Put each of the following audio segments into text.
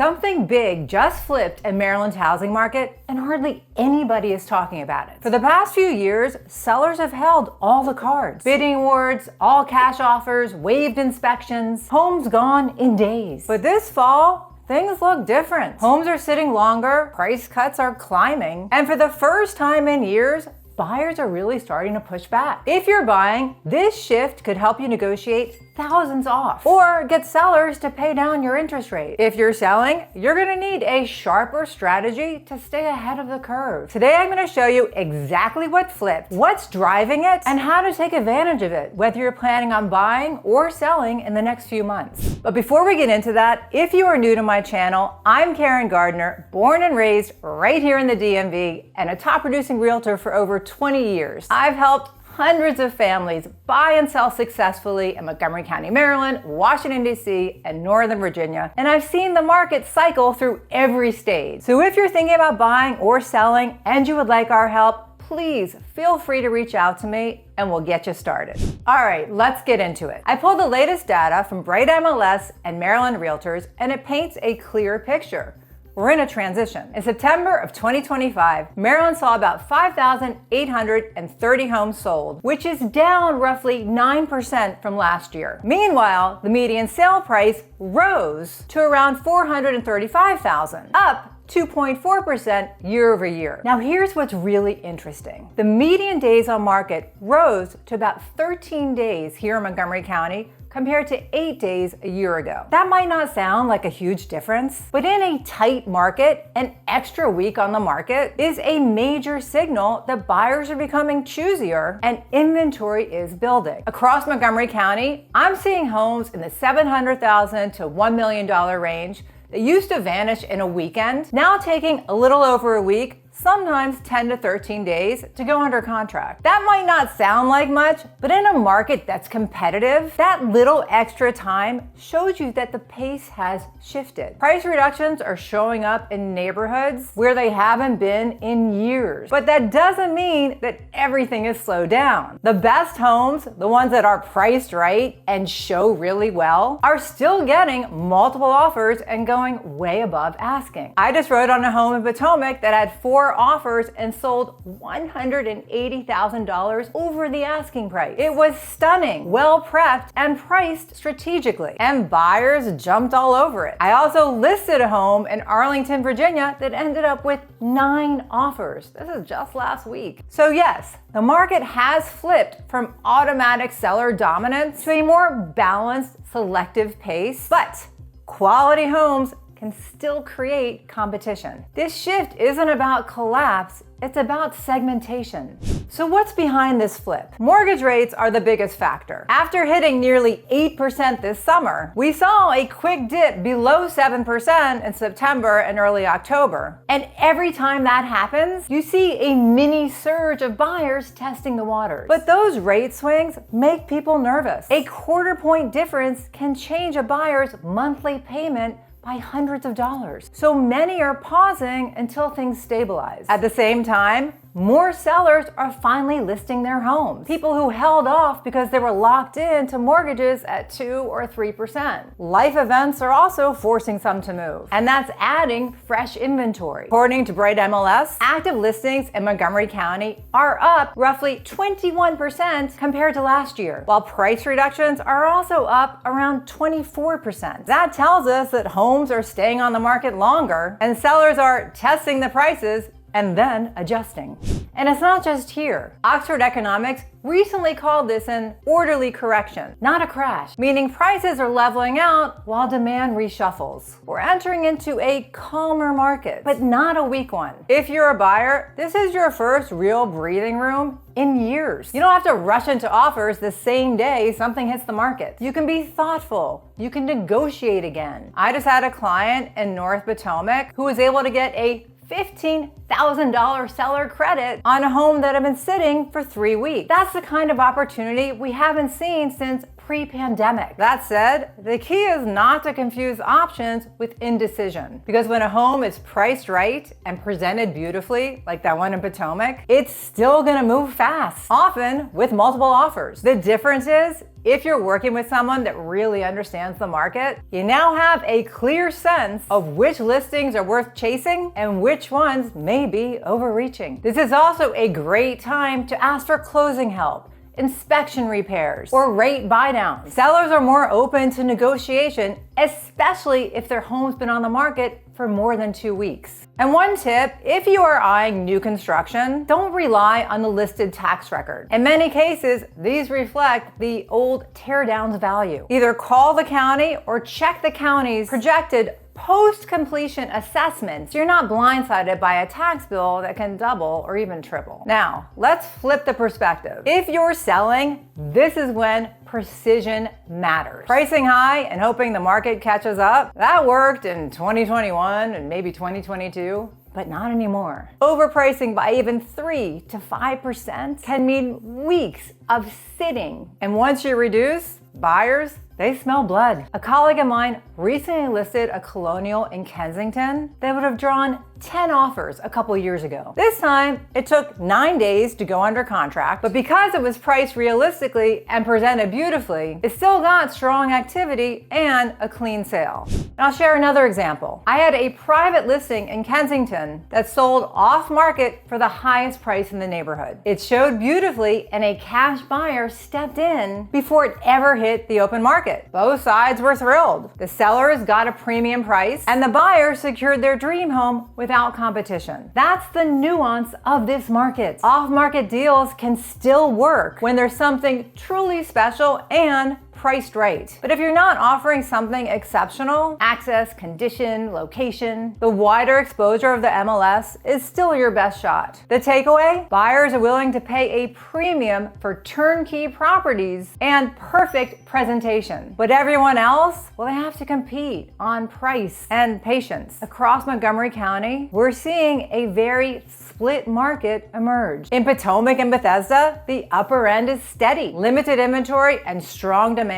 Something big just flipped in Maryland's housing market, and hardly anybody is talking about it. For the past few years, sellers have held all the cards. Bidding awards, all cash offers, waived inspections, homes gone in days. But this fall, things look different. Homes are sitting longer, price cuts are climbing, and for the first time in years, buyers are really starting to push back. If you're buying, this shift could help you negotiate thousands off or get sellers to pay down your interest rate. If you're selling, you're gonna need a sharper strategy to stay ahead of the curve. Today, I'm gonna show you exactly what flipped, what's driving it, and how to take advantage of it, whether you're planning on buying or selling in the next few months. But before we get into that, if you are new to my channel, I'm Caryn Gardiner, born and raised right here in the DMV and a top producing realtor for over 20 years. I've helped hundreds of families buy and sell successfully in Montgomery County, Maryland, Washington, D.C., and Northern Virginia. And I've seen the market cycle through every stage. So if you're thinking about buying or selling and you would like our help, please feel free to reach out to me and we'll get you started. All right, let's get into it. I pulled the latest data from Bright MLS and Maryland Realtors, and it paints a clear picture. We're in a transition. In September of 2025, Maryland saw about 5,830 homes sold, which is down roughly 9% from last year. Meanwhile, the median sale price rose to around $435,000, up 2.4% year over year. Now here's what's really interesting. The median days on market rose to about 13 days here in Montgomery County compared to 8 days a year ago. That might not sound like a huge difference, but in a tight market, an extra week on the market is a major signal that buyers are becoming choosier and inventory is building. Across Montgomery County, I'm seeing homes in the $700,000 to $1 million range that used to vanish in a weekend, now taking a little over a week, sometimes 10 to 13 days to go under contract. That might not sound like much, but in a market that's competitive, that little extra time shows you that the pace has shifted. Price reductions are showing up in neighborhoods where they haven't been in years. But that doesn't mean that everything is slowed down. The best homes, the ones that are priced right and show really well, are still getting multiple offers and going way above asking. I just wrote on a home in Potomac that had 4 offers and sold $180,000 over the asking price. It was stunning, well prepped, and priced strategically, and buyers jumped all over it. I also listed a home in Arlington, Virginia that ended up with 9 offers. This is just last week. So yes, the market has flipped from automatic seller dominance to a more balanced, selective pace, but quality homes can still create competition. This shift isn't about collapse, it's about segmentation. So what's behind this flip? Mortgage rates are the biggest factor. After hitting nearly 8% this summer, we saw a quick dip below 7% in September and early October. And every time that happens, you see a mini surge of buyers testing the waters. But those rate swings make people nervous. A quarter point difference can change a buyer's monthly payment by hundreds of dollars. So many are pausing until things stabilize. At the same time, more sellers are finally listing their homes. People who held off because they were locked into mortgages at 2 or 3%. Life events are also forcing some to move, and that's adding fresh inventory. According to Bright MLS, active listings in Montgomery County are up roughly 21% compared to last year, while price reductions are also up around 24%. That tells us that homes are staying on the market longer and sellers are testing the prices and then adjusting. And it's not just here. Oxford Economics recently called this an orderly correction, not a crash, meaning prices are leveling out while demand reshuffles. We're entering into a calmer market, but not a weak one. If you're a buyer, this is your first real breathing room in years. You don't have to rush into offers the same day something hits the market. You can be thoughtful. You can negotiate again. I just had a client in North Potomac who was able to get a $15,000 seller credit on a home that had been sitting for 3 weeks. That's the kind of opportunity we haven't seen since pre-pandemic. That said, the key is not to confuse options with indecision, because when a home is priced right and presented beautifully, like that one in Potomac, it's still gonna move fast, often with multiple offers. The difference is if you're working with someone that really understands the market, you now have a clear sense of which listings are worth chasing and which ones may be overreaching. This is also a great time to ask for closing help, inspection repairs, or rate buydowns. Sellers are more open to negotiation, especially if their home's been on the market for more than 2 weeks. And one tip, if you are eyeing new construction, don't rely on the listed tax record. In many cases, these reflect the old tear-downs value. Either call the county or check the county's projected post-completion assessments so you're not blindsided by a tax bill that can double or even triple. Now, let's flip the perspective. If you're selling, this is when precision matters. Pricing high and hoping the market catches up, that worked in 2021 and maybe 2022. But not anymore. Overpricing by even 3 to 5% can mean weeks of sitting. And once you reduce, buyers, they smell blood. A colleague of mine recently listed a colonial in Kensington that would have drawn 10 offers a couple years ago. This time, it took 9 days to go under contract, but because it was priced realistically and presented beautifully, it still got strong activity and a clean sale. And I'll share another example. I had a private listing in Kensington that sold off market for the highest price in the neighborhood. It showed beautifully and a cash buyer stepped in before it ever hit the open market. Both sides were thrilled. The sellers got a premium price and the buyers secured their dream home without competition. That's the nuance of this market. Off-market deals can still work when there's something truly special and priced right. But if you're not offering something exceptional, access, condition, location, the wider exposure of the MLS is still your best shot. The takeaway? Buyers are willing to pay a premium for turnkey properties and perfect presentation. But everyone else, well, they have to compete on price and patience. Across Montgomery County, we're seeing a very split market emerge. In Potomac and Bethesda, the upper end is steady. Limited inventory and strong demand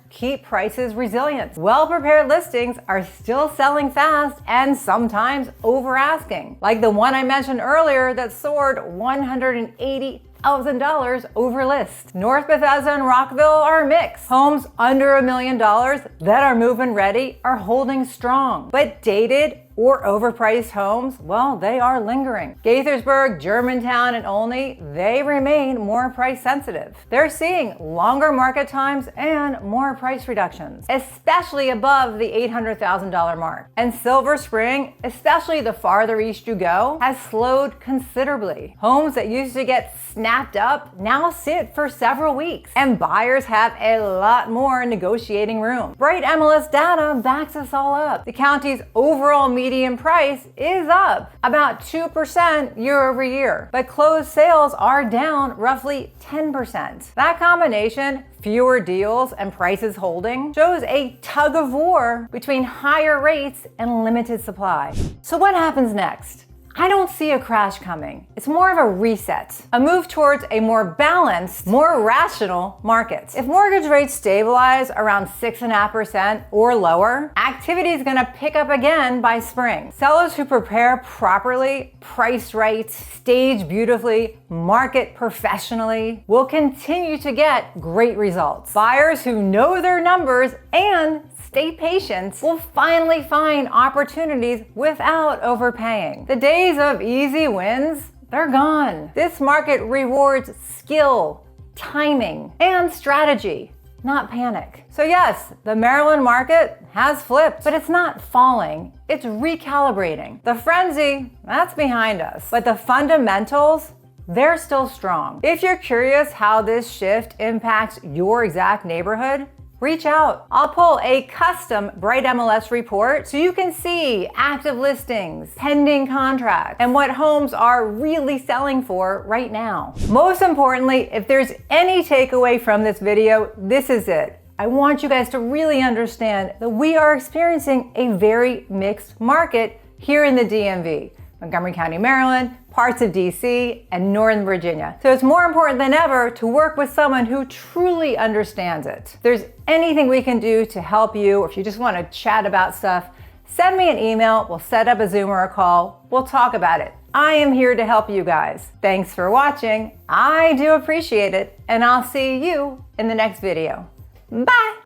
keep prices resilient. Well-prepared listings are still selling fast and sometimes over asking, like the one I mentioned earlier that soared $180,000 over list. North Bethesda and Rockville are mixed. Homes under $1 million that are move-in ready are holding strong, but dated or overpriced homes, well, they are lingering. Gaithersburg, Germantown, and Olney, they remain more price sensitive. They're seeing longer market times and more price reductions, especially above the $800,000 mark. And Silver Spring, especially the farther east you go, has slowed considerably. Homes that used to get snapped up now sit for several weeks, and buyers have a lot more negotiating room. Bright MLS data backs us all up. The county's overall median price is up about 2% year over year, but closed sales are down roughly 10%. That combination, fewer deals and prices holding, shows a tug of war between higher rates and limited supply. So what happens next? I don't see a crash coming. It's more of a reset, a move towards a more balanced, more rational market. If mortgage rates stabilize around 6.5% or lower, activity is gonna pick up again by spring. Sellers who prepare properly, price right, stage beautifully, market professionally, will continue to get great results. Buyers who know their numbers and stay patient will finally find opportunities without overpaying. The days of easy wins, they're gone. This market rewards skill, timing, and strategy, not panic. So yes, the Maryland market has flipped, but it's not falling, it's recalibrating. The frenzy, that's behind us, but the fundamentals, they're still strong. If you're curious how this shift impacts your exact neighborhood, reach out. I'll pull a custom Bright MLS report so you can see active listings, pending contracts, and what homes are really selling for right now. Most importantly, if there's any takeaway from this video, this is it. I want you guys to really understand that we are experiencing a very mixed market here in the DMV. Montgomery County, Maryland, parts of DC, and Northern Virginia. So it's more important than ever to work with someone who truly understands it. If there's anything we can do to help you, or if you just want to chat about stuff, send me an email, we'll set up a Zoom or a call, we'll talk about it. I am here to help you guys. Thanks for watching, I do appreciate it, and I'll see you in the next video. Bye!